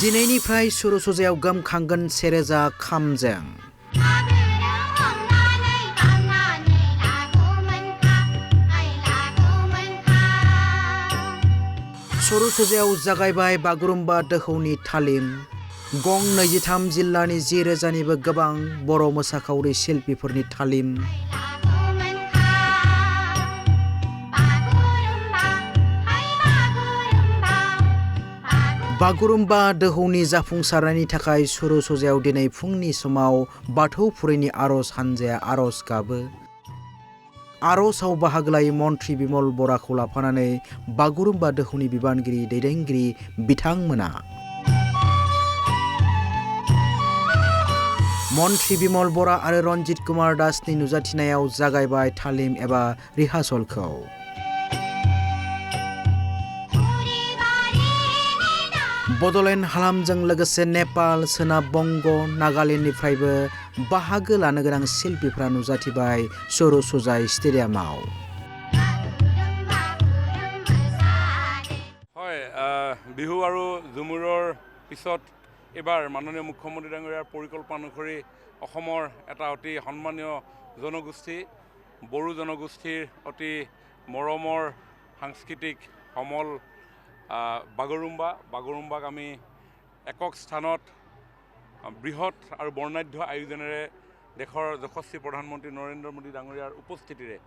दिनैनिफ्राय सुरुसुजायाव गोमखांगोन सेरोजा खामजों सुरुसुजायाव जागायबाय बागुरुम्बा दोहौनि तालिम गं 23 जिल्लानि 10,000निबो गोबां बर' मोसाखावरि शिल्पीफोरनि तालिम बागुरुम्बा दोहौनि जाफुंसारनायनि थाखाय सुरुसुजायाव दिनै फुंनि समाव बाथौ फुरिनि आर'ज हानजाया आर'ज गाबो आर'जआव बाहागो लायै मन्त्रि बिमल बराखौ लाफानानै बागुरुम्बा दोहौनि बिबानगिरि दैदेनगिरि बिथांमोना मन्त्रि बिमल बरा आरो रन्जित कुमार दासनि नुजाथिनायाव जागायबाय तालिम एबा रिहार्सलखौ बड'लेण्ड हालामजों लोगोसे नेपाल सोनाब बंग नागालेण्डनिफ्रायबो बाहागो लानो गोनां शिल्पीफ्रा नुजाथिबाय सुरुसुजाय स्टेडियामाव হয় বিহু আৰু ঝুমুৰৰ পিছত এবাৰ মাননীয় মুখ্যমন্ত্ৰী ডাঙৰীয়াৰ পৰিকল্পনা অনুসৰি অসমৰ এটা অতি সন্মানীয় জনগোষ্ঠী বড়ো জনগোষ্ঠীৰ অতি মৰমৰ সাংস্কৃতিক সমল বাগৰুম্বাক আমি একক স্থানত বৃহৎ আৰু বৰ্ণাঢ্য আয়োজনেৰে দেশৰ যশস্বী প্ৰধানমন্ত্ৰী নৰেন্দ্ৰ মোদী ডাঙৰীয়াৰ উপস্থিতিৰে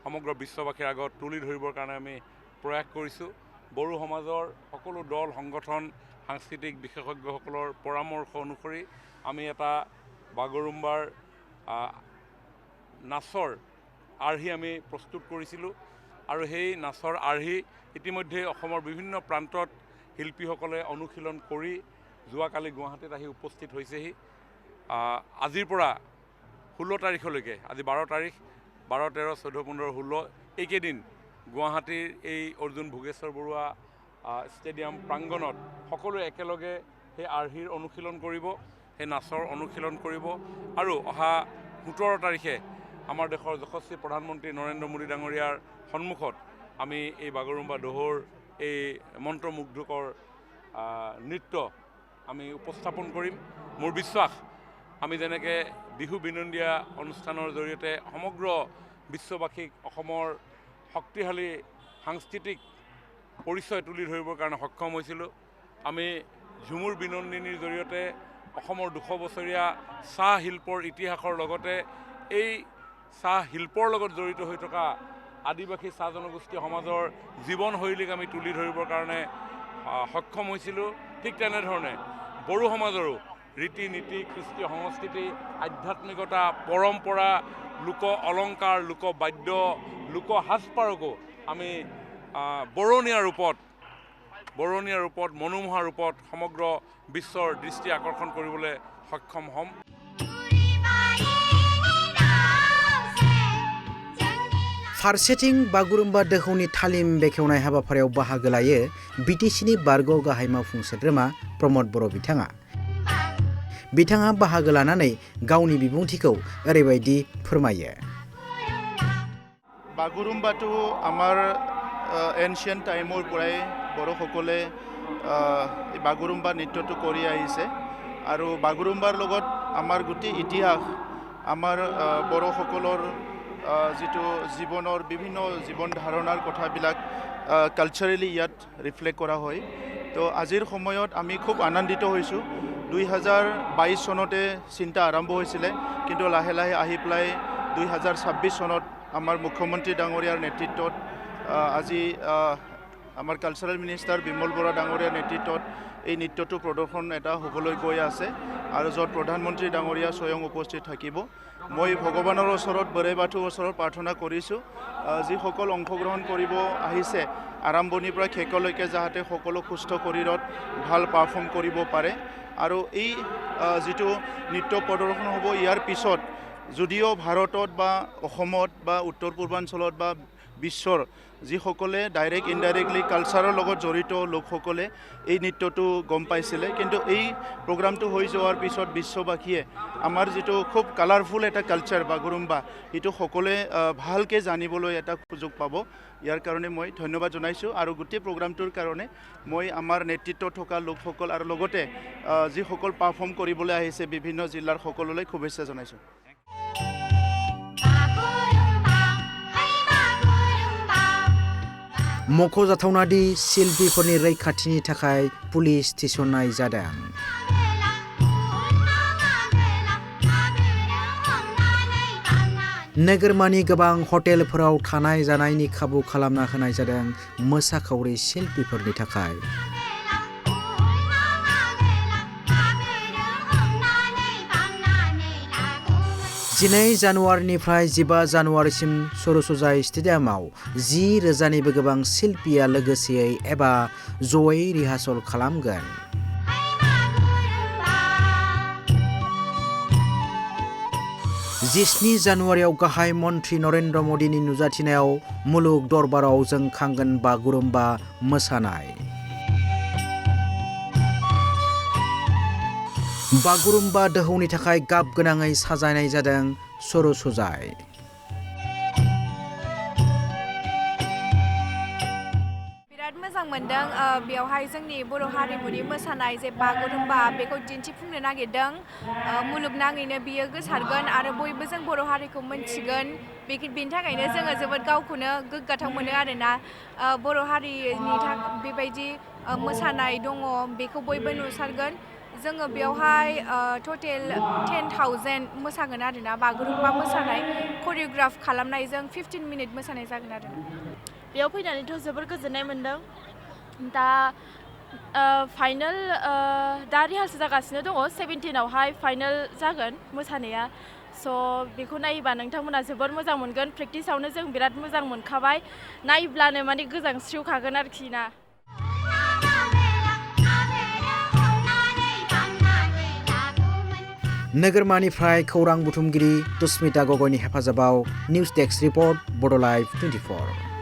সমগ্ৰ বিশ্ববাসীৰ আগত তুলি ধৰিবৰ কাৰণে আমি প্ৰয়াস কৰিছোঁ বড়ো সমাজৰ সকলো দল সংগঠন সাংস্কৃতিক বিশেষজ্ঞসকলৰ পৰামৰ্শ অনুসৰি আমি এটা বাগৰুম্বাৰ নাচৰ আৰ্হি আমি প্ৰস্তুত কৰিছিলোঁ আৰু সেই নাচৰ আৰ্হি ইতিমধ্যে অসমৰ বিভিন্ন প্ৰান্তত শিল্পীসকলে অনুশীলন কৰি যোৱাকালি গুৱাহাটীত আহি উপস্থিত হৈছেহি আজিৰ পৰা 16 তাৰিখলৈকে আজি 12 তাৰিখ 12, 13, 14, 15, 16 এইকেইদিন গুৱাহাটীৰ এই অৰ্জুন ভোগেশ্বৰ বৰুৱা ষ্টেডিয়াম প্ৰাংগণত সকলোৱে একেলগে সেই আৰ্হিৰ অনুশীলন কৰিব সেই নাচৰ অনুশীলন কৰিব আৰু অহা 17 তাৰিখে আমাৰ দেশৰ যশস্বী প্ৰধানমন্ত্ৰী নৰেন্দ্ৰ মোদী ডাঙৰীয়াৰ সন্মুখত আমি এই বাগৰুম্বা দহৌৰ এই মন্ত্ৰমুগ্ধকৰ নৃত্য আমি উপস্থাপন কৰিম মোৰ বিশ্বাস আমি যেনেকৈ বিহু বিনন্দীয়া অনুষ্ঠানৰ জৰিয়তে সমগ্ৰ বিশ্ববাসীক অসমৰ শক্তিশালী সাংস্কৃতিক পৰিচয় তুলি ধৰিবৰ কাৰণে সক্ষম হৈছিলোঁ আমি ঝুমুৰ বিনন্দিনীৰ জৰিয়তে অসমৰ 200 বছৰীয়া চাহ শিল্পৰ ইতিহাসৰ লগতে এই চাহ শিল্পৰ লগত জড়িত হৈ থকা আদিবাসী চাহ জনগোষ্ঠী সমাজৰ জীৱনশৈলীক আমি তুলি ধৰিবৰ কাৰণে সক্ষম হৈছিলোঁ ঠিক তেনেধৰণে বড়ো সমাজৰো ৰীতি নীতি কৃষ্টি সংস্কৃতি আধ্যাত্মিকতা পৰম্পৰা লোক অলংকাৰ লোক বাদ্য লোক সাজপাৰকো আমি বৰণীয়া ৰূপত মনোমোহা ৰূপত সমগ্ৰ বিশ্বৰ দৃষ্টি আকৰ্ষণ কৰিবলৈ সক্ষম হ'ম फारसेथिं बागुरुम्बा दोहौनि तालिम बेखेवनाय हाबाफारियाव बाहागो लायो बिटिसिनि बारग' गाहाय मावफुं सोद्रोमा प्रमद बर' बिथाङा बाहागो लानानै गावनि बिबुंथिखौ ओरैबायदि फोरमायो बागुरुम्बाটো আমাৰ এনচিয়েণ্ট টাইমৰ পৰাই বড়োসকলে বাগৰুম্বা নৃত্যটো কৰি আহিছে আৰু বাগৰুম্বাৰ লগত আমাৰ গোটেই ইতিহাস আমাৰ বড়োসকলৰ যিটো জীৱনৰ বিভিন্ন জীৱন ধাৰণাৰ কথাবিলাক কালচাৰেলি ইয়াত ৰিফ্লেক্ট কৰা হয় তো আজিৰ সময়ত আমি খুব আনন্দিত হৈছোঁ 2022 চনতে চিন্তা আৰম্ভ হৈছিলে কিন্তু লাহে লাহে আহি পেলাই 2026 চনত আমাৰ মুখ্যমন্ত্ৰী ডাঙৰীয়াৰ নেতৃত্বত আজি আমাৰ কালচাৰেল মিনিষ্টাৰ বিমল বৰা ডাঙৰীয়াৰ নেতৃত্বত এই নৃত্যটো প্ৰদৰ্শন এটা হ'বলৈ গৈ আছে আৰু য'ত প্ৰধানমন্ত্ৰী ডাঙৰীয়া স্বয়ং উপস্থিত থাকিব মই ভগৱানৰ ওচৰত বৰে বাথৌৰ ওচৰত প্ৰাৰ্থনা কৰিছোঁ যিসকল অংশগ্ৰহণ কৰিব আহিছে আৰম্ভণিৰ পৰা শেষলৈকে যাতে সকলো সুস্থ শৰীৰত ভাল পাৰফৰ্ম কৰিব পাৰে আৰু এই যিটো নৃত্য প্ৰদৰ্শন হ'ব ইয়াৰ পিছত যদিও ভাৰতত বা অসমত বা উত্তৰ পূৰ্বাঞ্চলত বা বিশ্বৰ যিসকলে ডাইৰেক্ট ইনডাইৰেক্টলি কালচাৰৰ লগত জড়িত লোকসকলে এই নৃত্যটো গম পাইছিলে কিন্তু এই প্ৰগ্ৰামটো হৈ যোৱাৰ পিছত বিশ্ববাসীয়ে আমাৰ যিটো খুব কালাৰফুল এটা কালচাৰ বাগৰুম্বা এইটো সকলোৱে ভালকৈ জানিবলৈ এটা সুযোগ পাব ইয়াৰ কাৰণে মই ধন্যবাদ জনাইছোঁ আৰু গোটেই প্ৰগ্ৰামটোৰ কাৰণে মই আমাৰ নেতৃত্বত থকা লোকসকল আৰু লগতে যিসকল পাৰফৰ্ম কৰিবলৈ আহিছে বিভিন্ন জিলাৰ সকলোলৈ শুভেচ্ছা জনাইছোঁ मख'जाथावना दि शिल्पीफोरनि रैखाथिनि थाखाय पुलिस थिसननाय जादों। नोगोरमानि गोबां हटेलफोराव थानाय जानायनि खाबु खालामना होनाय जादों मोसाखावरि शिल्पीफोरनि थाखाय। 12 जानुवारिनिफ्राय 15 जानुवारिसिम सरसजाय स्टेडियामाव 10,000निबो गोबां शिल्पीया लोगोसेयै एबा जयै रिहार्सल खालामगोन। जिस्नि जानुवारियाव गाहाय मन्त्रि नरेन्द्र मदिनि नुजाथिनायाव मुलुग दरबाराव जोंखांगोन बागुरुम्बा मोसानाय। बागुरुम्बा दोहौनि थाखाय गाब गोनाङै साजायनाय जादों सरसजाय। बिराद मोजां मोनदों बेयावहाय जोंनि बर' हारिमुनि मोसानाय जे बागुरुम्बा बेखौ दिन्थिफुंनो नागिरदों मुलुगनाङैनो बियो गोसारगोन आरो बयबो जों बर' हारिखौ मोनथिगोन बेनि थाखायनो जोङो जोबोद गावखौनो गोग्गाथाव मोनो आरोना बर' हारिनि बेबायदि मोसानाय दङ बेखौ बयबो नुसारगोन जोङो बेयावहाय टटेल 10,000 मोसागोन आरोना बागुरुम्बा मोसानाय करियोग्राफ खालामनायजों 15 मिनिट मोसानाय जागोन आरो बेयाव फैनानैथ' जोबोर गोजोननाय मोनदों दा फाइनाल दा रिहार्सेल जागासिनो दङ 17आवहाय फाइनाल जागोन मोसानाया स' बेखौ नायोबा नोंथांमोना जोबोर मोजां मोनगोन प्रेक्टिसावनो जों बिराद मोजां मोनखाबाय नायब्लानो माने गोजांस्रिवखागोन आरोखि ना नोगोरमानिफ्राय खौरां बुथुमगिरि तुस्मिता गगैनि हेफाजाबाव निउज डेस्क रिपर्ट बड' लाइभ 24